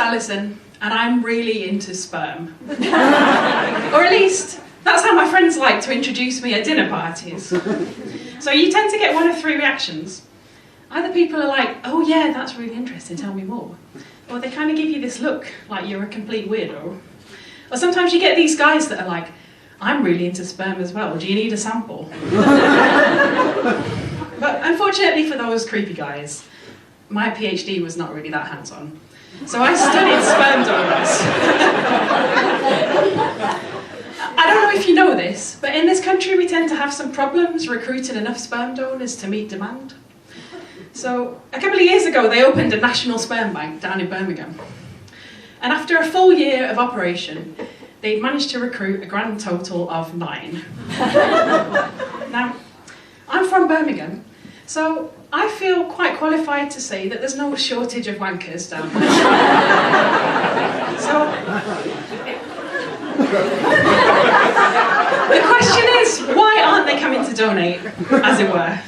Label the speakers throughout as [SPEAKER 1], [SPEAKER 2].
[SPEAKER 1] Alison, and I'm really into sperm. Or at least, that's how my friends like to introduce me at dinner parties. So you tend to get one of three reactions. Either people are like, oh yeah, that's really interesting, tell me more. Or they kind of give you this look, like you're a complete weirdo. Or sometimes you get these guys that are like, I'm really into sperm as well, do you need a sample? But unfortunately for those creepy guys, my PhD was not really that hands-on. So I studied sperm donors. I don't know if you know this, but in this country we tend to have some problems recruiting enough sperm donors to meet demand. So a couple of years ago they opened a national sperm bank down in Birmingham. And after a full year of operation, they'd managed to recruit a grand total of 9. Now, I'm from Birmingham, so I feel quite qualified to say that there's no shortage of wankers down there. So, the question is, why aren't they coming to donate, as it were?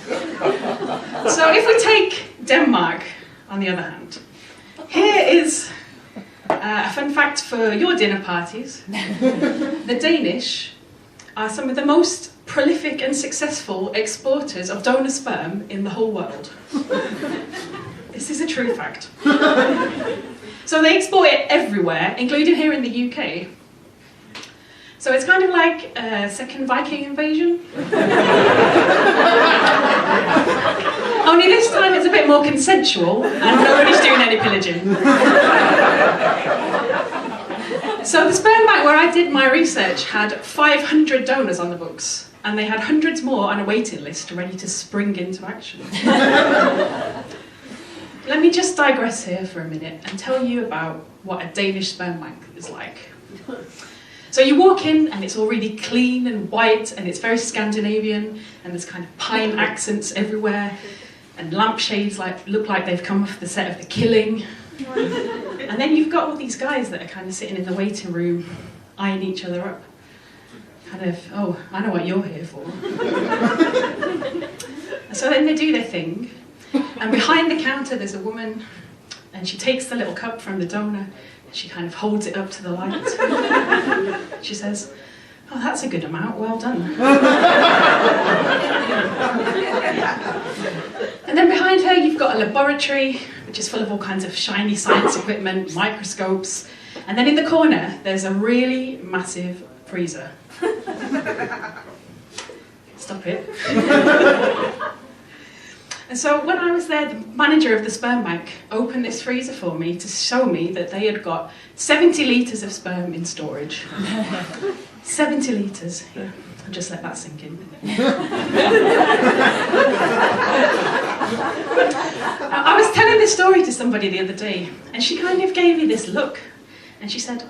[SPEAKER 1] So if we take Denmark, on the other hand, here is a fun fact for your dinner parties. The Danish are some of the most prolific and successful exporters of donor sperm in the whole world. This is a true fact. So they export it everywhere, including here in the UK. So it's kind of like a second Viking invasion. Only this time it's a bit more consensual and nobody's doing any pillaging. So the sperm bank where I did my research had 500 donors on the books, and they had hundreds more on a waiting list ready to spring into action. Let me just digress here for a minute and tell you about what a Danish sperm bank is like. So you walk in and it's all really clean and white and it's very Scandinavian and there's kind of pine accents everywhere and lampshades look like they've come off the set of The Killing. And then you've got all these guys that are kind of sitting in the waiting room eyeing each other up. Kind of, oh, I know what you're here for. So then they do their thing, and behind the counter there's a woman, and she takes the little cup from the donor, and she kind of holds it up to the light. She says, oh, that's a good amount, well done. And then behind her you've got a laboratory, which is full of all kinds of shiny science equipment, microscopes, and then in the corner there's a really massive freezer. Stop it. And so when I was there, the manager of the sperm bank opened this freezer for me to show me that they had got 70 litres of sperm in storage. 70 litres. Yeah, I'll just let that sink in. I was telling this story to somebody the other day, and she kind of gave me this look, and she said,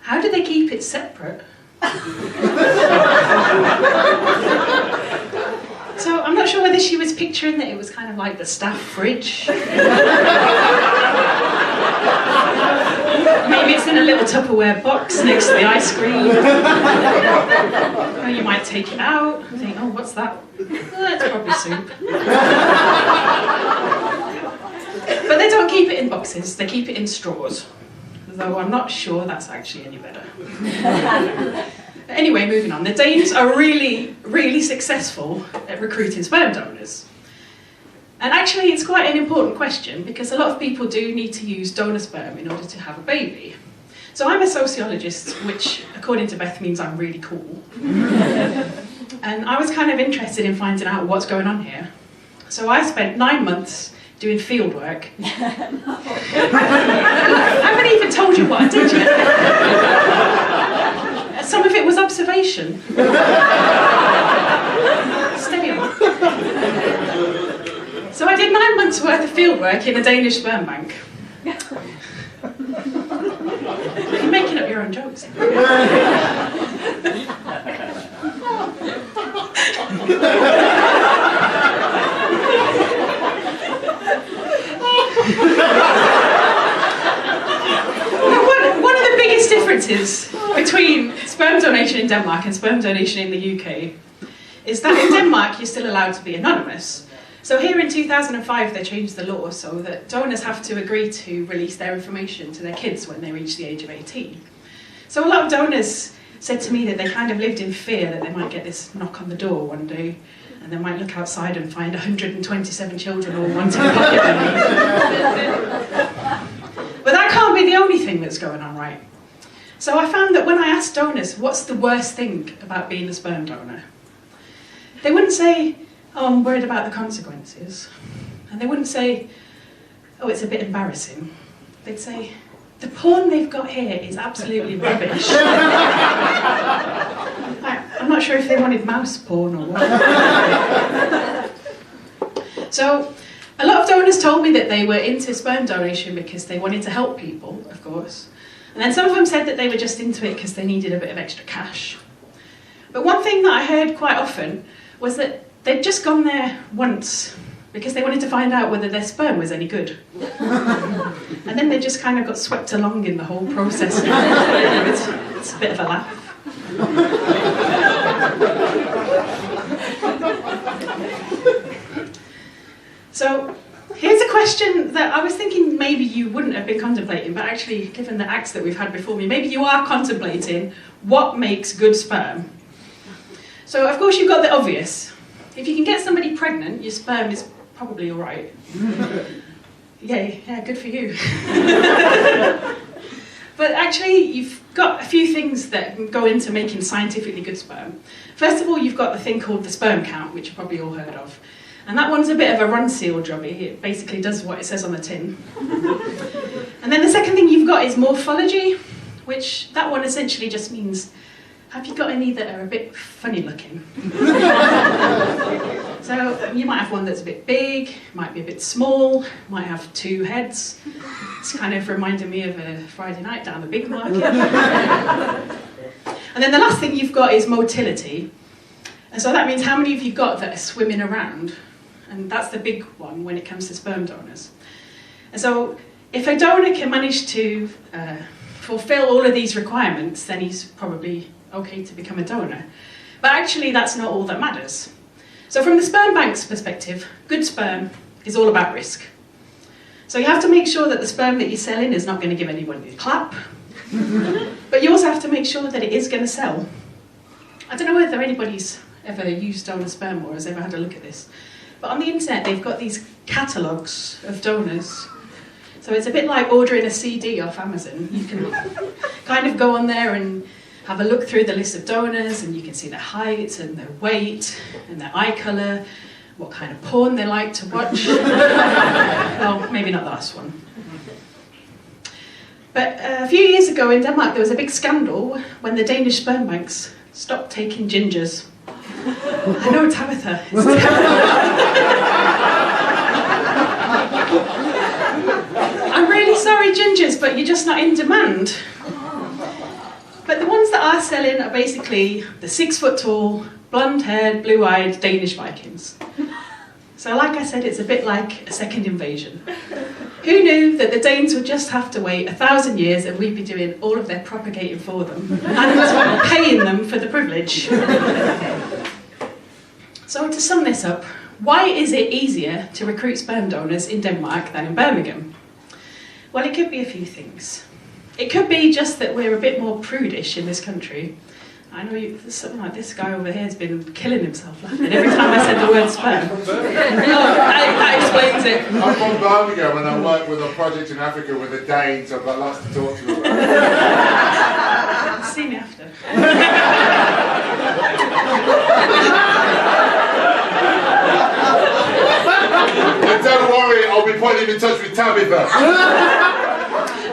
[SPEAKER 1] how do they keep it separate? So I'm not sure whether she was picturing that it was kind of like the staff fridge. Maybe it's in a little Tupperware box next to the ice cream. Or you might take it out and think, oh, what's that? Oh, it's probably soup. But they don't keep it in boxes, they keep it in straws. Though I'm not sure that's actually any better. Anyway, moving on. The Danes are really, really successful at recruiting sperm donors. And actually it's quite an important question because a lot of people do need to use donor sperm in order to have a baby. So I'm a sociologist, which according to Beth means I'm really cool. And I was kind of interested in finding out what's going on here. So I spent 9 months doing field work. I haven't even told you what I did yet. Some of it was observation. Steady on. So I did 9 months worth of field work in a Danish sperm bank. You're making up your own jokes. One of the biggest differences between sperm donation in Denmark and sperm donation in the UK is that in Denmark you're still allowed to be anonymous, So here in 2005 they changed the law so that donors have to agree to release their information to their kids when they reach the age of 18. So a lot of donors said to me that they kind of lived in fear that they might get this knock on the door one day and they might look outside and find 127 children all wanting pocket money. But that can't be the only thing that's going on, right? So I found that when I asked donors what's the worst thing about being a sperm donor, they wouldn't say, oh, I'm worried about the consequences. And they wouldn't say, oh, it's a bit embarrassing. They'd say, the porn they've got here is absolutely rubbish. I'm not sure if they wanted mouse porn or what. So, a lot of donors told me that they were into sperm donation because they wanted to help people, of course. And then some of them said that they were just into it because they needed a bit of extra cash. But one thing that I heard quite often was that they'd just gone there once because they wanted to find out whether their sperm was any good. And then they just kind of got swept along in the whole process. It's a bit of a laugh. So, here's a question that I was thinking maybe you wouldn't have been contemplating, but actually, given the acts that we've had before me, maybe you are contemplating what makes good sperm. So, of course, you've got the obvious. If you can get somebody pregnant, your sperm is probably all right. Yeah, good for you. But actually, you've got a few things that go into making scientifically good sperm. First of all, you've got the thing called the sperm count, which you've probably all heard of. And that one's a bit of a run-seal jobby. It basically does what it says on the tin. And then the second thing you've got is morphology, which that one essentially just means, have you got any that are a bit funny looking? So you might have one that's a bit big, might be a bit small, might have two heads. It's kind of reminding me of a Friday night down the big market. And then the last thing you've got is motility. And so that means how many of you got that are swimming around? And that's the big one when it comes to sperm donors. And so if a donor can manage to fulfill all of these requirements, then he's probably okay to become a donor. But actually that's not all that matters. So from the sperm bank's perspective, good sperm is all about risk. So you have to make sure that the sperm that you're selling is not going to give anybody a clap, but you also have to make sure that it is going to sell. I don't know whether anybody's ever used donor sperm or has ever had a look at this, but on the internet they've got these catalogues of donors. So it's a bit like ordering a CD off Amazon. You can kind of go on there and have a look through the list of donors, and you can see their height and their weight and their eye colour, what kind of porn they like to watch. Well, maybe not the last one. But a few years ago in Denmark there was a big scandal when the Danish sperm banks stopped taking gingers. I know, Tabitha. It's I'm really sorry, gingers, but you're just not in demand. But the ones that are selling are basically the 6 foot tall, blonde-haired, blue-eyed Danish Vikings. So like I said, it's a bit like a second invasion. Who knew that the Danes would just have to wait 1,000 years and we'd be doing all of their propagating for them and paying them for the privilege? So to sum this up, why is it easier to recruit sperm donors in Denmark than in Birmingham? Well, it could be a few things. It could be just that we're a bit more prudish in this country. I know something like this guy over here has been killing himself laughing every time I said the word sperm. That explains it.
[SPEAKER 2] I'm from Birmingham and I work with a project in Africa with the Danes, so I've got lots to talk to you about.
[SPEAKER 1] See me after.
[SPEAKER 2] And don't worry, I'll be putting you in touch with Tabitha.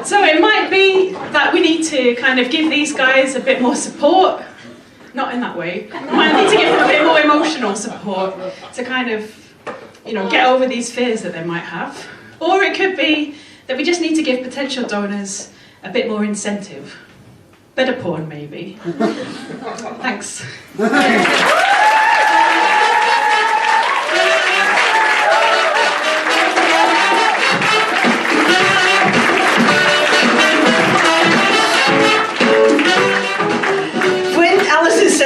[SPEAKER 1] So it might be that we need to kind of give these guys a bit more support. Not in that way. We might need to give them a bit more emotional support to kind of, get over these fears that they might have. Or it could be that we just need to give potential donors a bit more incentive. Better porn, maybe. Thanks.